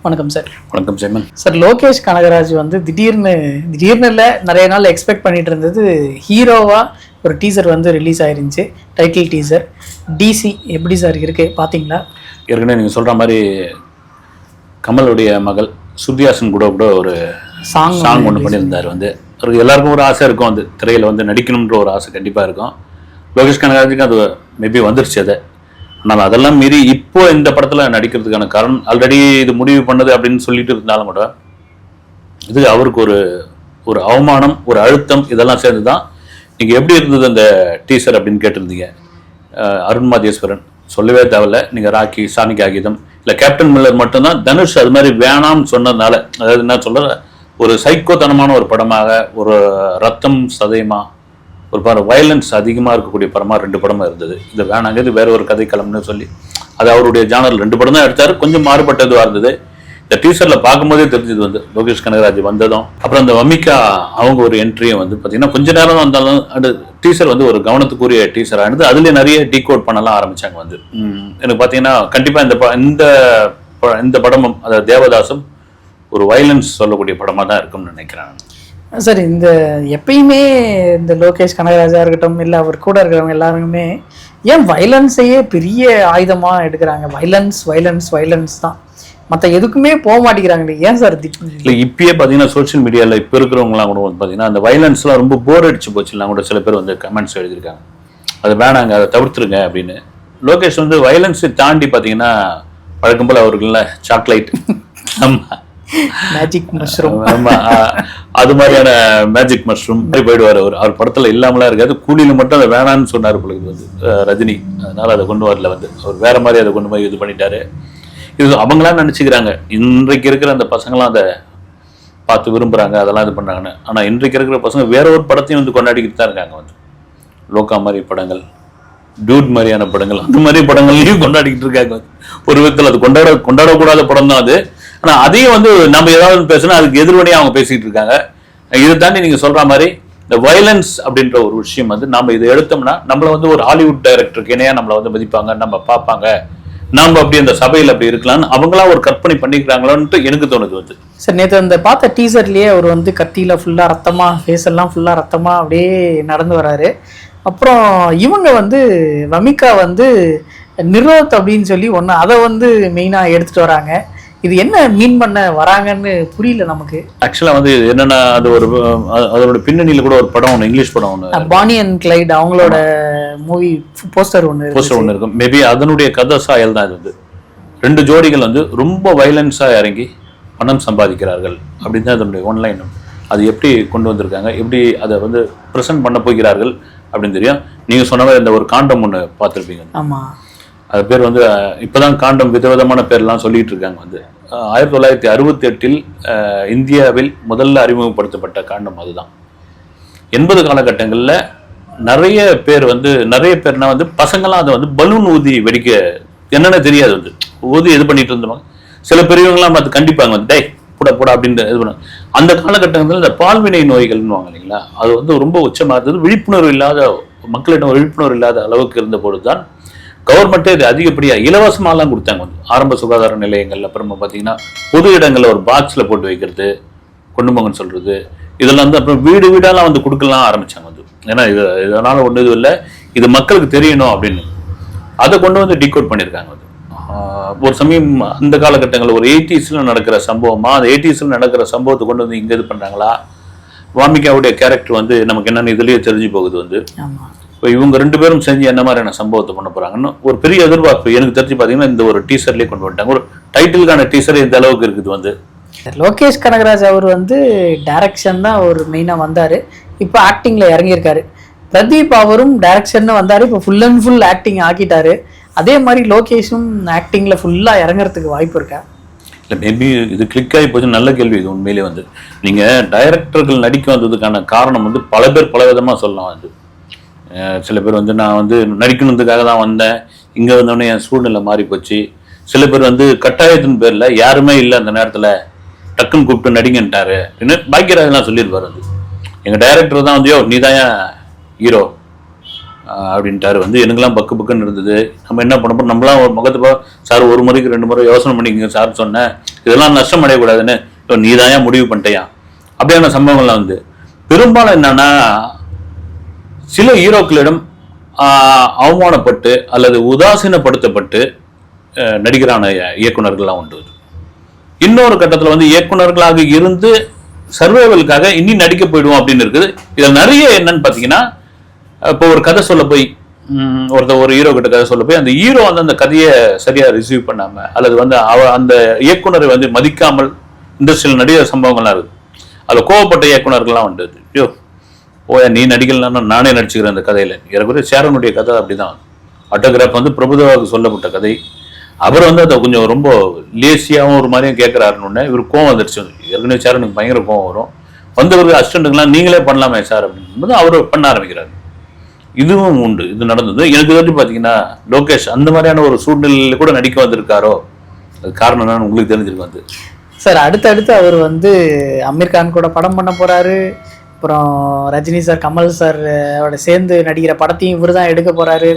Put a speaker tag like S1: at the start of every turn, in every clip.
S1: வணக்கம் சார்.
S2: வணக்கம் ஜெயமன்
S1: சார், லோகேஷ் கனகராஜ் வந்து திடீர்னு இல்லை, நிறைய நாள் எக்ஸ்பெக்ட் பண்ணிட்டு இருந்தது ஹீரோவா ஒரு டீசர் வந்து ரிலீஸ் ஆயிருந்துச்சு. Title teaser. டிசி எப்படி சார் இருக்கு, பார்த்தீங்களா?
S2: ஏற்கனவே நீங்கள் சொல்கிற மாதிரி கமலுடைய மகள் ஸ்ருதிஹாசன் கூட ஒரு சாங் ஒன்று பண்ணியிருந்தார். வந்து அவருக்கு எல்லாருக்கும் ஒரு ஆசை இருக்கும், வந்து திரையில் வந்து நடிக்கணுன்ற ஒரு ஆசை கண்டிப்பாக இருக்கும். லோகேஷ் கனகராஜுக்கு அது மேபி வந்துருச்சு. அதை ஆனால் அதெல்லாம் மீறி இப்போ இந்த படத்தில் நடிக்கிறதுக்கான காரணம், ஆல்ரெடி இது முடிவு பண்ணது அப்படின்னு சொல்லிட்டு இருந்தாலும் கூட இது அவருக்கு ஒரு அவமானம், ஒரு அழுத்தம், இதெல்லாம் சேர்ந்து தான். நீங்கள் எப்படி இருந்தது அந்த டீசர் அப்படின்னு கேட்டிருந்தீங்க. அருண் மாதேஸ்வரன் சொல்லவே தேவையில்ல. நீங்கள் ராக்கி, சானிக் ஆகிதம், இல்லை கேப்டன் மில்லர் மட்டும்தான் தனுஷ் அது மாதிரி வேணாம்னு சொன்னதுனால, அதாவது என்ன சொல்ற, ஒரு சைக்கோத்தனமான ஒரு படமாக, ஒரு ரத்தம் சதயமா, ஒரு வயலன்ஸ் அதிகமாக இருக்கக்கூடிய படமாக 2 படமாக இருந்தது. இது வேணாங்க, இது வேற ஒரு கதைக்களம்னு சொல்லி அது அவருடைய ஜானல் 2 படம் தான் எடுத்தார். கொஞ்சம் மாறுபட்டதுவாக இருந்தது. இந்த டீசரில் பார்க்கும்போதே தெரிஞ்சது வந்து லோகேஷ் கனகராஜ் வந்ததும், அப்புறம் அந்த வமிகா அவங்க ஒரு என்ட்ரியும் வந்து பார்த்தீங்கன்னா கொஞ்ச நேரம் வந்தாலும் அந்த டீசர் வந்து ஒரு கவனத்துக்குரிய டீசராக இருந்தது. அதுலேயே நிறைய டீகோட் பண்ணலாம் ஆரம்பித்தாங்க. வந்து எனக்கு பார்த்தீங்கன்னா கண்டிப்பாக இந்த படமும், அதாவது தேவதாசும் ஒரு வயலன்ஸ் சொல்லக்கூடிய படமாக தான் இருக்கும்னு நினைக்கிறேன்
S1: சார். இந்த எப்பயுமே இந்த லோகேஷ் கனகராஜா இருக்கட்டும், இல்லை அவர் கூட இருக்கிறவங்க எல்லாருமே ஏன் வயலன்ஸையே பெரிய ஆயுதமாக எடுக்கிறாங்க? வயலன்ஸ் தான், மற்ற எதுக்குமே போக மாட்டேங்கிறாங்களே, ஏன் சார்?
S2: இல்லை, இப்பயே பார்த்தீங்கன்னா சோஷியல் மீடியாவில் இப்போ இருக்கிறவங்களாம் கூட வந்து பார்த்தீங்கன்னா அந்த வயலன்ஸ்லாம் ரொம்ப போர் அடிச்சு போச்சுலாம் கூட சில பேர் வந்து கமெண்ட்ஸ் எழுதியிருக்காங்க. அது வேணாங்க, அதை தவிர்த்துருங்க அப்படின்னு. லோகேஷ் வந்து வயலன்ஸை தாண்டி பார்த்தீங்கன்னா வழக்கம் போல் அவருக்குல்ல சாக்லேட்,
S1: மேஜிக் மஷ்ரூம்,
S2: அது மாதிரியான மேஜிக் மஷ்ரூம் போயிடுவார். அவர் படத்துல இல்லாமலாம் இருக்காது. கூலியில மட்டும் அதை வேணான்னு சொன்னார் பொழுது வந்து ரஜினி, அதனால அதை கொண்டு வரல. வந்து அவர் வேற மாதிரி அதை கொண்டு போய் இது பண்ணிட்டாரு. இது அவங்களாம் நினைச்சுக்கிறாங்க, இன்றைக்கு இருக்கிற அந்த பசங்களாம் அதை பார்த்து விரும்புறாங்க, அதெல்லாம் இது பண்ணாங்கன்னு. ஆனா இன்றைக்கு இருக்கிற பசங்க வேற ஒரு படத்தையும் வந்து கொண்டாடிக்கிட்டு தான் இருக்காங்க. வந்து லோகா மாதிரி படங்கள், டியூட் மாதிரியான படங்கள், அந்த மாதிரி படங்கள்லையும் கொண்டாடிக்கிட்டு இருக்காங்க. ஒரு விதத்தில் அது கொண்டாடக்கூடாத படம் தான் அது. ஆனா அதையும் வந்து நம்ம ஏதாவது பேசினா அதுக்கு எதிர்வனையா அவங்க பேசிட்டு இருக்காங்க. இதை தாண்டி நீங்க சொல்ற மாதிரி இந்த வயலன்ஸ் அப்படின்ற ஒரு விஷயம் வந்து நம்ம இதை எடுத்தோம்னா நம்மள வந்து ஒரு ஹாலிவுட் டைரக்டருக்கு இணையா நம்மளை வந்து மதிப்பாங்க, நம்ம பார்ப்பாங்க, நாம அப்படி அந்த சபையில் அப்படி இருக்கலாம்னு அவங்களா ஒரு கற்பனை பண்ணிக்கிறாங்களோன்ட்டு எனக்கு தோணுது. வந்து
S1: சார், நேற்று அந்த பார்த்த டீசர்லயே அவர் வந்து கத்தியில ஃபுல்லா ரத்தமா, ஃபேஸ் எல்லாம் ஃபுல்லா ரத்தமா அப்படியே நடந்து வராரு. அப்புறம் இவங்க வந்து வமிகா வந்து நிரோத் அப்படின்னு சொல்லி ஒன்று அதை வந்து மெயினா எடுத்துட்டு வராங்க. இது என்ன மீன் பண்ண வராங்கன்னு புரியல நமக்கு.
S2: ஆக்சுவலா வந்து என்னன்னா, அது அதோட பின்னணியில கூட ஒரு படம் ஒன்று, இங்கிலீஷ் படம் ஒன்று,
S1: பானி அண்ட் கிளைட் அவங்களோட மூவி போஸ்டர் ஒன்று
S2: இருக்கும். மேபி அதனுடைய கதை சாயல் தான் இது. வந்து 2 ஜோடிகள் வந்து ரொம்ப வயலன்ஸா இறங்கி பணம் சம்பாதிக்கிறார்கள் அப்படின்னு தான் அதனுடைய ஒன்லைன். அது எப்படி கொண்டு வந்திருக்காங்க, எப்படி அதை வந்து ப்ரெசென்ட் பண்ண போகிறார்கள் அப்படின்னு தெரியும். நீங்க சொன்ன மாதிரி இந்த ஒரு காண்டம் ஒன்று பார்த்துருப்பீங்க.
S1: ஆமா,
S2: அது பேர் வந்து இப்போதான் காண்டம் விதவிதமான பேர்லாம் சொல்லிட்டு இருக்காங்க. வந்து 1968 இந்தியாவில் முதல்ல அறிமுகப்படுத்தப்பட்ட காண்டம் அதுதான். 80 காலகட்டங்களில் நிறைய பேர்னா வந்து பசங்கள்லாம் அதை வந்து பலூன் ஊதி வெடிக்க என்னென்ன தெரியாது, வந்து ஊதி இது பண்ணிட்டு இருந்தோம். சில பெரியவங்களாம் பார்த்து கண்டிப்பாங்க, வந்து டே போட அப்படின்னு இது பண்ண. அந்த காலகட்டங்களில் இந்த பால்வினை நோய்கள்னு இல்லைங்களா, அது வந்து ரொம்ப உச்சமாக இருந்தது. விழிப்புணர்வு இல்லாத மக்களிடம் விழிப்புணர்வு இல்லாத அளவுக்கு இருந்த பொழுது தான் கவர்மெண்ட்டே இது அதிகப்படியாக இலவசமாலாம் கொடுத்தாங்க. வந்து ஆரம்ப சுகாதார நிலையங்கள், அப்புறமா பார்த்தீங்கன்னா பொது இடங்களில் ஒரு பாக்ஸில் போட்டு வைக்கிறது, கொண்டு போங்கன்னு சொல்றது, இதெல்லாம் வந்து அப்புறம் வீடாலாம் வந்து கொடுக்கலாம் ஆரம்பிச்சாங்க. வந்து ஏன்னா இதனால ஒன்றும் இது இல்லை, இது மக்களுக்கு தெரியணும் அப்படின்னு அதை கொண்டு வந்து டிகோட் பண்ணியிருக்காங்க. வந்து ஒரு சமயம் அந்த காலகட்டங்களில் ஒரு 80s நடக்கிற சம்பவமா, அந்த 80s நடக்கிற சம்பவத்தை கொண்டு வந்து இங்கே இது பண்ணுறாங்களா, வாமிகாவுடைய கேரக்டர் வந்து நமக்கு என்னென்னு இதுலேயே தெரிஞ்சு போகுது. வந்து இப்போ இவங்க 2 பேரும் செஞ்சு என்ன மாதிரியான சம்பவத்தை பண்ண போறாங்கன்னு ஒரு பெரிய எதிர்பார்ப்பு எனக்கு தெரிஞ்சு பார்த்தீங்கன்னா இந்த ஒரு டீசர்லேயே கொண்டு வந்துட்டாங்க. ஒரு டைட்டிலுக்கான டீசர் இந்த அளவுக்கு இருக்குது. வந்து
S1: லோகேஷ் கனகராஜ் அவர் வந்து டைரக்ஷன் தான் அவர் மெயினாக வந்தார், இப்போ ஆக்டிங்கில் இறங்கியிருக்காரு. பிரதீப் அவரும் டைரக்ஷன் வந்தார், இப்போ ஃபுல் அண்ட் ஃபுல் ஆக்டிங் ஆக்கிட்டாரு. அதே மாதிரி லோகேஷும் ஆக்டிங்கில் ஃபுல்லாக இறங்குறதுக்கு வாய்ப்பு இருக்கா?
S2: இல்லை, மேபி இது கிளிக் ஆகி போச்சு. நல்ல கேள்வி இது. உண்மையிலே வந்து நீங்கள் டைரக்டர்கள் நடிக்க வந்ததுக்கான காரணம் வந்து பல பேர் பல விதமாக சொல்லலாம். வந்து சில பேர் வந்து நான் வந்து நடிக்கணுன்றதுக்காக தான் வந்தேன், இங்கே வந்தோடனே என் சூழ்நிலை மாறி போச்சு. சில பேர் வந்து கட்டாயத்தின் பேரில் யாருமே இல்லை அந்த நேரத்தில் டக்குன்னு கூப்பிட்டு நடிங்கன்ட்டாரு அப்படின்னு பாக்கியராஜெலாம் சொல்லியிருப்பார். வந்து எங்கள் டைரக்டர் தான் வந்து நீ தான் ஹீரோ அப்படின்ட்டாரு. வந்து எனக்குலாம் பக்குன்னு இருந்தது. நம்ம என்ன பண்ண போறோம், நம்மளாம் ஒரு முகத்தை சார் 1 முறைக்கு 2 முறை யோசனை பண்ணிக்கங்க சார் சொன்னேன், இதெல்லாம் நஷ்டம் அடையக்கூடாதுன்னு நீ தான் முடிவு பண்ணிட்டியா அப்படியான சம்பவங்கள்லாம் வந்து பெரும்பாலும் என்னன்னா சில ஹீரோக்களிடம் அவமானப்பட்டு அல்லது உதாசீனப்படுத்தப்பட்டு நடிகரான இயக்குனர்கள்லாம் உண்டு. இன்னொரு கட்டத்தில் வந்து இயக்குனர்களாக இருந்து சர்வைவலுக்காக இனி நடிக்க போயிடுவோம் அப்படின்னு இருக்குது. இதில் நிறைய என்னன்னு பார்த்தீங்கன்னா, இப்போ ஒரு கதை சொல்ல போய் ஒரு ஹீரோ கிட்ட கதை சொல்ல போய் அந்த ஹீரோ வந்து அந்த கதையை சரியாக ரிசீவ் பண்ணாம அல்லது வந்து அந்த இயக்குனரை வந்து மதிக்காமல் இண்டஸ்ட்ரியில் நடிகர் சம்பவங்கள்லாம் இருக்குது. அதில் கோவப்பட்ட இயக்குனர்கள்லாம் உண்டு. ஐயோ போய நீ நடிக்கலன்னா நானே நடிச்சுக்கிறேன் அந்த கதையில். ஏறக்குறைய சேரனுடைய கதை அப்படிதான். ஆட்டோகிராஃப் வந்து பிரபுதேவாவுக்கு சொல்லப்பட்ட கதை. அவர் வந்து அதை கொஞ்சம் ரொம்ப லேசியாகவும் ஒரு மாதிரியும் கேட்குறாருன்னு இவர் கோவம் வந்துருச்சு. ஏற்கனவே சேரனுக்கு பயங்கர கோவம் வரும். வந்தவருக்கு அசிஸ்டண்ட்டுக்கெல்லாம் நீங்களே பண்ணலாமே சார் அப்படின்னு அவர் பண்ண ஆரம்பிக்கிறாரு. இதுவும் உண்டு, இது நடந்தது. எனக்கு வந்து பார்த்தீங்கன்னா லோகேஷ் அந்த மாதிரியான ஒரு சூழ்நிலையில் கூட நடிக்க வந்திருக்காரோ, அது காரணம் என்னன்னு உங்களுக்கு தெரிஞ்சிருக்கு வந்து
S1: சார். அடுத்தடுத்து அவர் வந்து அமீர் கான் கூட படம் பண்ண போறாரு. அப்புறம் ரஜினி சார், கமல் சார் அவரோட சேர்ந்து நடிக்கிற படத்தையும் இவர் தான் எடுக்க போறாரு.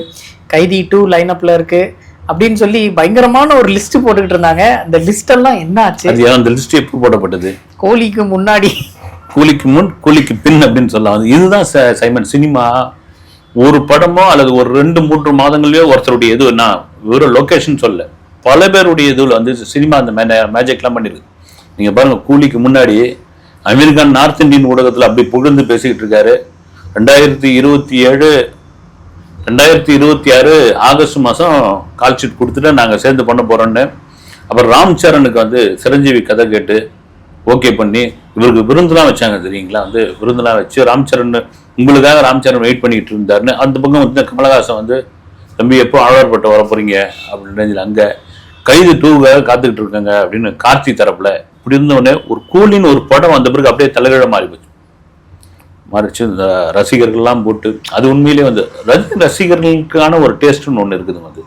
S1: கைதி 2 லைனப்ல இருக்கு அப்படின்னு சொல்லி பயங்கரமான ஒரு லிஸ்ட் போட்டுக்கிட்டு இருந்தாங்க. அந்த லிஸ்ட் எல்லாம் என்ன ஆச்சு?
S2: அந்த லிஸ்ட் எப்போ போடப்பட்டது?
S1: கோலிக்கு முன்னாடி,
S2: கூலிக்கு முன் கூலிக்கு பின் அப்படின்னு சொல்லலாம். இதுதான் சைமன் சினிமா. ஒரு படமோ அல்லது ஒரு 2-3 மாதங்களையோ ஒருத்தருடைய இது என்ன வெறும் லொகேஷன் சொல்ல பல பேருடைய இதுல வந்து சினிமா அந்த மேஜிக்லாம் பண்ணிருக்கு. நீங்க பாருங்க, கூலிக்கு முன்னாடி அமீர் கான் நார்த் இந்தியன் ஊடகத்தில் அப்படி புகழ்ந்து பேசிக்கிட்டு இருக்காரு. 2026 ஆகஸ்ட் மாதம் கால் ஷீட் கொடுத்துட்டு நாங்கள் சேர்ந்து பண்ண போறோம்னு. அப்புறம் ராம் சரணுக்கு வந்து சிரஞ்சீவி கதை கேட்டு ஓகே பண்ணி இவருக்கு விருந்துலாம் வச்சாங்க தெரியுங்களா. வந்து விருந்துலாம் வச்சு ராம்சரண் உங்களுக்காக ராம்சரண் வெயிட் பண்ணிட்டு இருந்தாருன்னு. அந்த பக்கம் வந்து கமலஹாசன் வந்து தம்பி எப்போ ஆழ்வார்பட்ட வர போறீங்க அப்படின்னு அங்கே கைது 2க்காக காத்துக்கிட்டு இருக்காங்க அப்படின்னு கார்த்தி தரப்புல இப்படி இருந்தோடனே ஒரு கூலின்னு ஒரு படம் வந்த பிறகு அப்படியே தலைகீழ மாறிச்சு. இந்த ரசிகர்கள்லாம் போட்டு அது உண்மையிலேயே வந்து ரஜினி ரசிகர்களுக்கான ஒரு டேஸ்ட்னு ஒன்று இருக்குதுங்க. வந்து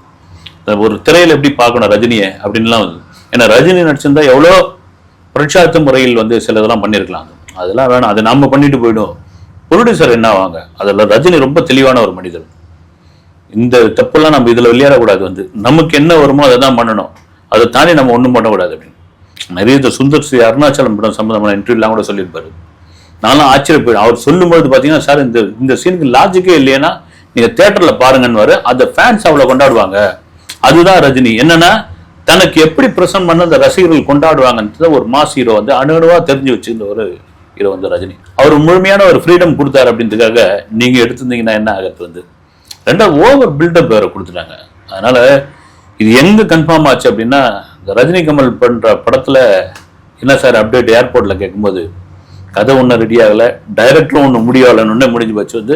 S2: ஒரு திரையில எப்படி பார்க்கணும் ரஜினியை அப்படின்லாம் வந்து. ஏன்னா ரஜினி நடிச்சிருந்தா எவ்வளோ புரட்சார்த்த முறையில் வந்து சில இதெல்லாம் பண்ணியிருக்கலாம். அதெல்லாம் வேணாம், அதை நம்ம பண்ணிட்டு போயிடும். ப்ரொடியூசர் என்ன ஆவாங்க? அதில் ரஜினி ரொம்ப தெளிவான ஒரு மனிதர். இந்த தப்பெல்லாம் நம்ம இதில் விளையாடக்கூடாது. வந்து நமக்கு என்ன வருமோ அதை தான் பண்ணணும், அதை தாண்டி நம்ம ஒன்றும் பண்ணக்கூடாது அப்படின்னு நிறைய சுந்தர் சி அருணாச்சலம் படம் சம்பந்தமான இன்டர்வியூலாம் கூட சொல்லியிருப்பாரு. நானும் ஆச்சரியப்போயிடும். அவர் சொல்லும்போது பார்த்தீங்கன்னா, சார் இந்த சீனுக்கு லாஜிக்கே இல்லைன்னா நீங்கள் தேட்டரில் பாருங்கன்னு அந்த ஃபேன்ஸ் அவ்வளோ கொண்டாடுவாங்க. அதுதான் ரஜினி. என்னன்னா தனக்கு எப்படி பிரசன்ட் பண்ண அந்த ரசிகர்கள் கொண்டாடுவாங்கன்றது ஒரு மாஸ் ஹீரோ வந்து அணுவா தெரிஞ்சு வச்சிருந்த ஒரு ஹீரோ வந்து ரஜினி. அவர் முழுமையான ஒரு ஃப்ரீடம் கொடுத்தாரு அப்படின்றதுக்காக நீங்க எடுத்திருந்தீங்கன்னா என்ன ஆகிறது வந்து ரெண்டாவது ஓவர் பில்டப் வேற கொடுத்துட்டாங்க. அதனால இது எங்க கன்ஃபார்ம் ஆச்சு அப்படின்னா, இந்த ரஜினி கமல் பண்ற படத்துல என்ன சார் அப்டேட் ஏர்போர்ட்ல கேட்கும்போது கதை ஒன்றும் ரெடி ஆகலை, டைரக்டரும் ஒன்றும் முடியலன்னு முடிஞ்சு போச்சு. வந்து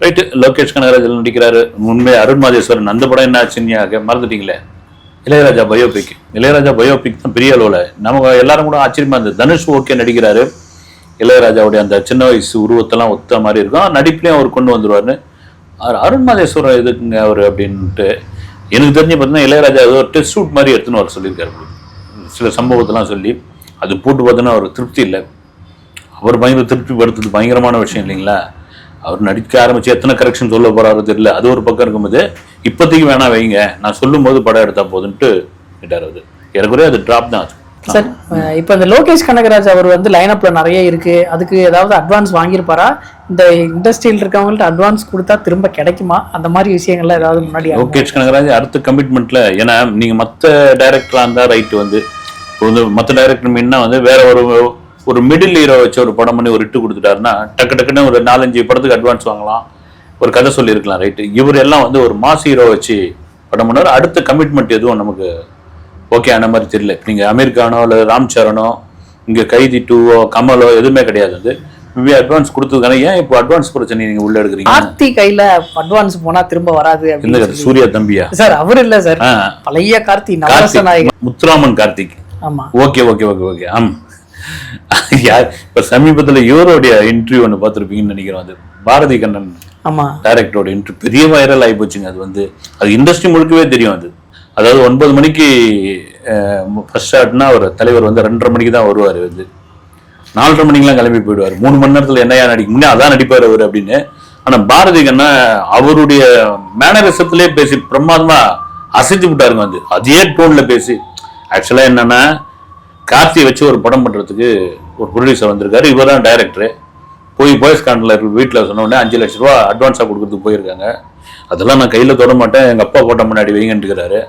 S2: ரைட்டு லோகேஷ் கனகராஜ் நடிக்கிறாரு. உண்மையை அருண் மாதேஸ்வரன் அந்த படம் என்ன ஆச்சுன்னு மறந்துட்டீங்களே. இளையராஜா பயோபிக் தான் பெரிய அளவில் நமக்கு எல்லாரும் கூட ஆச்சரியமா இருந்தது. தனுஷ் ஓகே நடிக்கிறாரு. இளையராஜாவுடைய அந்த சின்ன வயசு உருவத்தெல்லாம் ஒத்த மாதிரி இருக்கும். நடிப்புலையும் அவர் கொண்டு வந்துருவாருன்னு அருண் மாதேஸ்வரன் எதுக்குங்க அவர் அப்படின்ட்டு எனக்கு தெரிஞ்சு பார்த்தீங்கன்னா இளையராஜா ஏதோ ஒரு டெஸ்ட் ஷூட் மாதிரி எடுத்துன்னு அவர் சொல்லியிருக்காரு. சில சம்பவத்தெல்லாம் சொல்லி அது போட்டு பார்த்தோன்னா அவர் திருப்தி இல்லை. அவர் பயங்கர திருப்தி படுத்துறது பயங்கரமான விஷயம் இல்லைங்களா. அவர் நடிக்க ஆரம்பிச்சு எத்தனை கரெக்ஷன் சொல்ல போறாரு தெரியல. அது ஒரு பக்கம் இருக்கும்போது இப்போதைக்கு வேணா வைங்க, நான் சொல்லும் போது படம் எடுத்தா போதுன்ட்டு கேட்டார். அது ஏறக்குறைய அது டிராப் தான்.
S1: சார் இப்போ இந்த லோகேஷ் கனகராஜ் அவர் வந்து லைனப்ல நிறைய இருக்கு, அதுக்கு ஏதாவது அட்வான்ஸ் வாங்கியிருப்பாரா? இந்த இண்டஸ்ட்ரியில் இருக்கவங்கள்ட்ட அட்வான்ஸ் கொடுத்தா திரும்ப கிடைக்குமா? அந்த மாதிரி விஷயங்கள்லாம் ஏதாவது முன்னாடி
S2: லோகேஷ் கனகராஜ் அடுத்த கமிட்மெண்ட்ல, ஏன்னா நீங்க மற்ற டைரக்டரா இருந்தா ரைட் வந்து மற்ற டைரக்டர் மீன்னா வந்து வேற ஒரு மிடில் ஹீரோ வச்சு ஒரு படம் பண்ணி ஒரு இட்டு கொடுத்துட்டாருன்னா டக்குன்னு ஒரு 4-5 படத்துக்கு அட்வான்ஸ் வாங்கலாம், ஒரு கதை சொல்லியிருக்கலாம் ரைட்டு. இவர் எல்லாம் வந்து ஒரு மாஸ் ஹீரோ வச்சு படம் பண்ணார். அடுத்த கமிட்மெண்ட் எதுவும் நமக்கு ஓகே ஆன மாதிரி தெரியல. நீங்க அமெரிக்கானோ இல்லை ராம் சரணோ இங்க கைதி 2ஓ கமலோ எதுவுமே கிடையாது. வந்து அட்வான்ஸ் கொடுத்ததுக்கான ஏன் இப்போ அட்வான்ஸ் பிரச்சனை நீங்க உள்ள எடுக்கிறீங்க?
S1: ஆர்த்தி கையில அட்வான்ஸ் போனா திரும்ப வராது.
S2: சூர்யா தம்பியா
S1: சார்? அவர் இல்ல சார், பழைய கார்த்தி நவரசநாயகன்
S2: முத்துராமன் கார்த்திக்.
S1: ஆமா
S2: ஓகே ஓகே ஓகே ஓகே ஆம். இப்ப சமீபத்துல இவருடைய இன்டர்வியூ ஒன்று பார்த்துருப்பீங்கன்னு நினைக்கிறோம். அது பாரதி கண்ணன் டைரக்டரோட இன்டர்வியூ பெரிய வைரல் ஆகி போச்சுங்க. அது வந்து அது இண்டஸ்ட்ரி முழுக்கவே தெரியும். அதாவது 9 மணிக்கு ஃபர்ஸ்ட் ஷாட்னா அவர் தலைவர் வந்து 2:30 மணிக்கு தான் வருவார். வந்து 4:30 மணிக்கெல்லாம் கிளம்பி போயிடுவார். 3 மணி நேரத்துல என்னையா நடிக்க முடியும், அதான் நடிப்பார் அவர் அப்படின்னு. ஆனா பாரதி கண்ணா அவருடைய மேனரிசத்திலே பேசி பிரமாதமா அசைச்சு விட்டாருங்க. வந்து அதே டோன்ல பேசி ஆக்சுவலா என்னன்னா கார்த்தியை வச்சு ஒரு படம் பண்ணுறதுக்கு ஒரு ப்ரொடியூசர் வந்திருக்காரு. இவர் தான் டைரக்டரு. போய் பாய்ஸ் கார்னரில் வீட்டில் சொன்னோடனே 5 லட்ச ரூபா அட்வான்ஸாக கொடுக்கறதுக்கு போயிருக்காங்க. அதெல்லாம் நான் கையில் தொட மாட்டேன், எங்கள் அப்பா போட்ட முன்னாடி வைங்கன்ட்டுக்கிறாரு.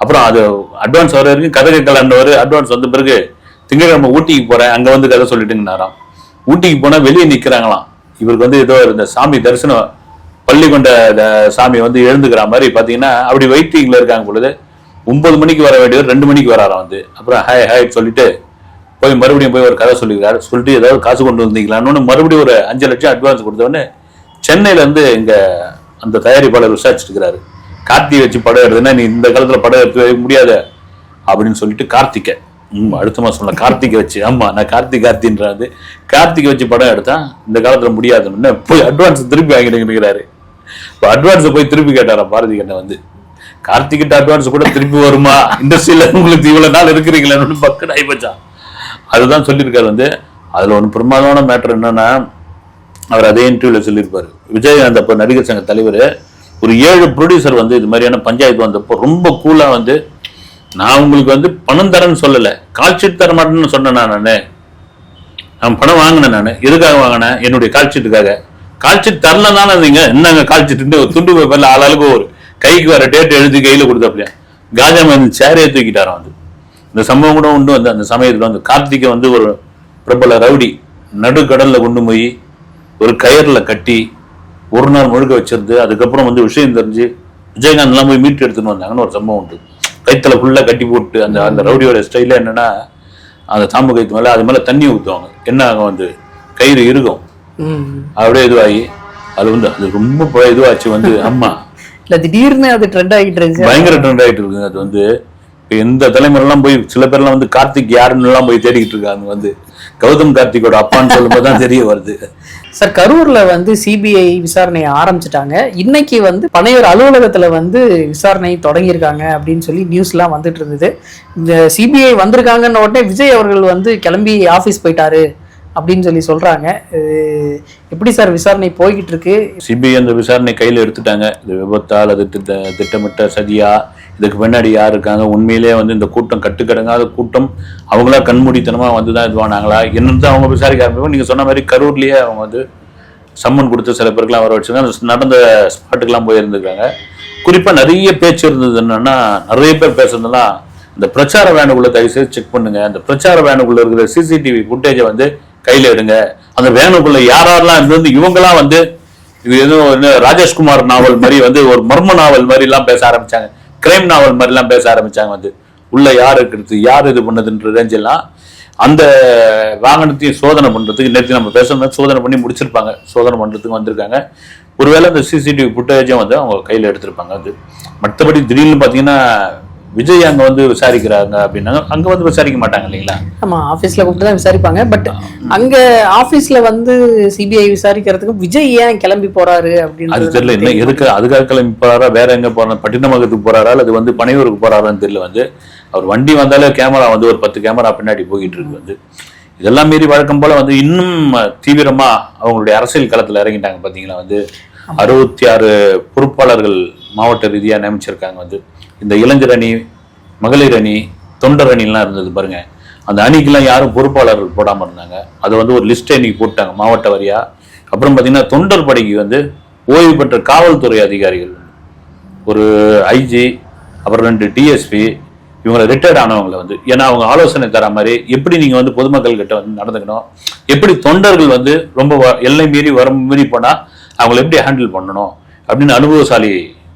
S2: அப்புறம் அது அட்வான்ஸ் வர வரைக்கும் கதை கேட்கலான்றவர் அட்வான்ஸ் வந்த பிறகு திங்கட்கிழமை ஊட்டிக்கு போகிறேன், அங்கே வந்து கதை சொல்லிட்டுங்கனாராம். ஊட்டிக்கு போனால் வெளியே நிற்கிறாங்களாம். இவருக்கு வந்து ஏதோ இந்த சாமி தரிசனம் பள்ளி கொண்ட சாமி வந்து எழுந்துக்கிற மாதிரி பார்த்தீங்கன்னா அப்படி வெயிட்டிங்கில் இருக்காங்க பொழுது 9 மணிக்கு வர வேண்டியவர் 2 மணிக்கு வராராம் வந்து. அப்புறம் ஹாய் ஹாய் சொல்லிட்டு போய் மறுபடியும் போய் ஒரு கதை சொல்லிக்கிறாரு. சொல்லிட்டு ஏதாவது காசு கொண்டு வந்தீங்களான்னு மறுபடியும் ஒரு 5 லட்சம் அட்வான்ஸ் கொடுத்தவொடனே சென்னையிலேருந்து இங்கே அந்த தயாரிப்பாளர் விசாரிச்சுருக்கிறாரு. கார்த்திகை வச்சு படம் எடுதுன்னா நீ இந்த காலத்தில் படம் எடுத்து முடியாத அப்படின்னு சொல்லிட்டு கார்த்திகை அடுத்த மாதம் சொன்ன கார்த்திகை வச்சு, ஆமாம் நான் கார்த்திகார்த்தின்றாரு, கார்த்திகை வச்சு படம் எடுத்தா இந்த காலத்தில் முடியாதுன்னு போய் அட்வான்ஸ் திருப்பி வாங்கிட்டு இருக்கிறாரு. இப்போ அட்வான்ஸை போய் திருப்பி கேட்டாராம் பாரதி கண்ணை வந்து. கார்த்திகிட்ட அட்வான்ஸ் கூட திருப்பி வருமா இண்டஸ்ட்ரியில் உங்களுக்கு இவ்வளோ நாள் இருக்கிறீங்களேன்னு பக்கம் ஆகிப்போச்சா. அதுதான் சொல்லியிருக்காரு வந்து. அதில் ஒன்று பிரமாதமான மேட்டர் என்னன்னா, அவர் அதே இன்டர்வியூவில் சொல்லியிருப்பார். விஜயகாந்த் அப்போ நடிகர் சங்க தலைவர் ஒரு 7 ப்ரொடியூசர் வந்து இது மாதிரியான பஞ்சாயத்து வந்தப்போ ரொம்ப கூலாக வந்து நான் உங்களுக்கு வந்து பணம் தரேன்னு சொல்லலை, கால்ஷீட் தர மாட்டேன்னு சொன்னேன். நான் பணம் வாங்கினேன். நான் எதுக்காக வாங்கினேன்? என்னுடைய கால்ஷீட்டுக்காக. கால்ஷீட் தரலனால நீங்க என்னங்க கால்ஷீட்டு ஒரு துண்டு பேப்பர்ல ஆளாளுக்கு ஒரு கைக்கு வர டேட் எழுதி கையில் கொடுத்தாப்லையா காஜா மேன் சேரையை தூக்கிட்டாராம் வந்து. இந்த சம்பவம் கூட உண்டு வந்து. அந்த சமயத்தில் வந்து கார்த்திகை வந்து ஒரு பிரபல ரவுடி நடுக்கடலில் கொண்டு போய் ஒரு கயிறில் கட்டி ஒரு நாள் முழுக்க வச்சிருந்து அதுக்கப்புறம் வந்து விஷயம் தெரிஞ்சு விஜயகாந்த்லாம் போய் மீட்டு எடுத்துன்னு வந்தாங்கன்னு ஒரு சம்பவம் உண்டு. கைத்தில் ஃபுல்லாக கட்டி போட்டு அந்த அந்த ரவுடியோட ஸ்டைலில் என்னென்னா அந்த தாம்பு கைத்து மேலே அது மேலே தண்ணி ஊற்றுவாங்க. என்ன ஆகும் வந்து கயிறு இருக்கும் அப்படியே இதுவாகி அது வந்து அது ரொம்ப இதுவாச்சு வந்து. ஆமாம்
S1: இல்லை திடீர்னு அது ட்ரெண்ட் ஆகிட்டு இருக்கு,
S2: பயங்கர ட்ரெண்ட் ஆகிட்டு இருக்குங்க. அது வந்து இப்போ எந்த தலைமுறைலாம் போய் சில பேர்லாம் வந்து கார்த்திக் யாருன்னுலாம் போய் தேடிக்கிட்டு இருக்காங்க வந்து. கௌதம் கார்த்திகோட அப்பான்னு சொல்லும்போது தான் தெரிய வருது.
S1: சார் கரூர்ல வந்து சிபிஐ விசாரணையை ஆரம்பிச்சுட்டாங்க. இன்னைக்கு வந்து பனையூர் அலுவலகத்துல வந்து விசாரணை தொடங்கியிருக்காங்க அப்படின்னு சொல்லி நியூஸ்லாம் வந்துட்டு இருந்தது. இந்த சிபிஐ வந்திருக்காங்கன்னு உடனே விஜய் அவர்கள் வந்து கிளம்பி ஆஃபீஸ் போயிட்டாரு அப்படின்னு சொல்லி சொல்றாங்க. எப்படி சார் விசாரணை போய்கிட்டு இருக்கு?
S2: சிபிஐ அந்த விசாரணை கையில் எடுத்துட்டாங்க. இது விபத்தால் அது திட்டமிட்ட சதியா, இதுக்கு பின்னாடி யார் இருக்காங்க, உண்மையிலேயே வந்து இந்த கூட்டம் கட்டுக்கடங்காத கூட்டம் அவங்களா கண்மூடித்தனமா வந்து தான் இதுவானாங்களா என்னன்னு அவங்க விசாரிக்க ஆரம்பிப்போம். நீங்க சொன்ன மாதிரி கரூர்லயே அவங்க வந்து சம்மன் கொடுத்து சில பேருக்குலாம் வர வச்சுருக்காங்க. நடந்த ஸ்பாட்டுக்கெல்லாம் போயிருந்துருக்காங்க. குறிப்பா நிறைய பேச்சு இருந்தது. என்னன்னா நிறைய பேர் பேசுறதுலாம் இந்த பிரச்சார வேனுக்குள்ள தயவு செய்து செக் பண்ணுங்க, அந்த பிரச்சார வேனுக்குள்ள இருக்கிற சிசிடிவி ஃபுட்டேஜை வந்து கையில எடுங்க, அந்த வேனுக்குள்ள யாரெல்லாம் இருந்து இவங்கெல்லாம் வந்து இது எதுவும் ராஜேஷ்குமார் நாவல் மாதிரி வந்து ஒரு மர்ம நாவல் மாதிரி எல்லாம் பேச ஆரம்பிச்சாங்க, கிரைம் நாவல் மாதிரி எல்லாம் பேச ஆரம்பிச்சாங்க. வந்து உள்ள யார் இருக்கிறது, யார் இது பண்ணதுன்ற ரேஞ்ச் எல்லாம் அந்த வாகனத்தையும் சோதனை பண்றதுக்கு நேற்று நம்ம பேசணும் சோதனை பண்ணி முடிச்சிருப்பாங்க. சோதனை பண்றதுக்கு வந்திருக்காங்க. ஒருவேளை அந்த சிசிடிவி ஃபுட்டேஜும் வந்து அவங்க கையில் எடுத்திருப்பாங்க. அது மற்றபடி திடீர்னு பார்த்தீங்கன்னா விஜய் அங்கே வந்து விசாரிக்கிறாங்க அப்படின்னாங்க, அங்கே வந்து விசாரிக்க மாட்டாங்க இல்லைங்களா?
S1: ஆமாம், ஆஃபீஸில் கூப்பிட்டு தான் விசாரிப்பாங்க. பட் அங்கே ஆஃபீஸில் வந்து சிபிஐ விசாரிக்கிறதுக்கு விஜய் ஏன் கிளம்பி போறாரு அப்படின்னு
S2: அது தெரியல. என்ன எதுக்கு அதுக்காக கிளம்பி போறாரா, வேற எங்கே போறாரு, பட்டினமங்கலத்துக்கு போறாரா, அது வந்து பனையூருக்கு போறாரான்னு தெரியல. வந்து அவர் வண்டி வந்தாலே கேமரா வந்து ஒரு 10 கேமரா பின்னாடி போய்கிட்டு இருக்கு. வந்து இதெல்லாம் மீறி வழக்கம் போல வந்து இன்னும் தீவிரமா அவங்களுடைய அரசியல் களத்தில் இறங்கிட்டாங்க. பார்த்தீங்கன்னா வந்து 66 பொறுப்பாளர்கள் மாவட்ட ரீதியாக நியமிச்சிருக்காங்க. வந்து இந்த இளைஞர் அணி, மகளிர் அணி, தொண்டர் அணிலாம் இருந்தது பாருங்க. அந்த அணிக்கெல்லாம் யாரும் பொறுப்பாளர்கள் போடாமல் இருந்தாங்க. அதை வந்து ஒரு லிஸ்ட் இன்னைக்கு போட்டாங்க மாவட்ட வாரியா. அப்புறம் பார்த்தீங்கன்னா தொண்டர் படைக்கு வந்து ஓய்வு பெற்ற காவல்துறை அதிகாரிகள் ஒரு ஐஜி, அப்புறம் 2 டிஎஸ்பி, இவங்களை ரிட்டையர்ட் ஆனவங்களை வந்து ஏன்னா அவங்க ஆலோசனை தர மாதிரி எப்படி நீங்க வந்து பொதுமக்கள் கிட்ட வந்து நடந்துக்கணும், எப்படி தொண்டர்கள் வந்து ரொம்ப எல்லை மீறி வரம் மீறி போனா அவங்களை எப்படி ஹேண்டில் பண்ணணும் அப்படின்னு அனுபவசாலி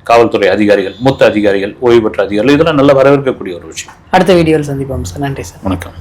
S2: காவல்துறை அதிகாரிகள், மூத்த அதிகாரிகள், ஓய்வு பெற்ற அதிகாரிகள் இதெல்லாம் நல்லா வரவேற்கக்கூடிய ஒரு விஷயம்.
S1: அடுத்த வீடியோவில் சந்திப்போம் சார். நன்றி சார்.
S2: வணக்கம்.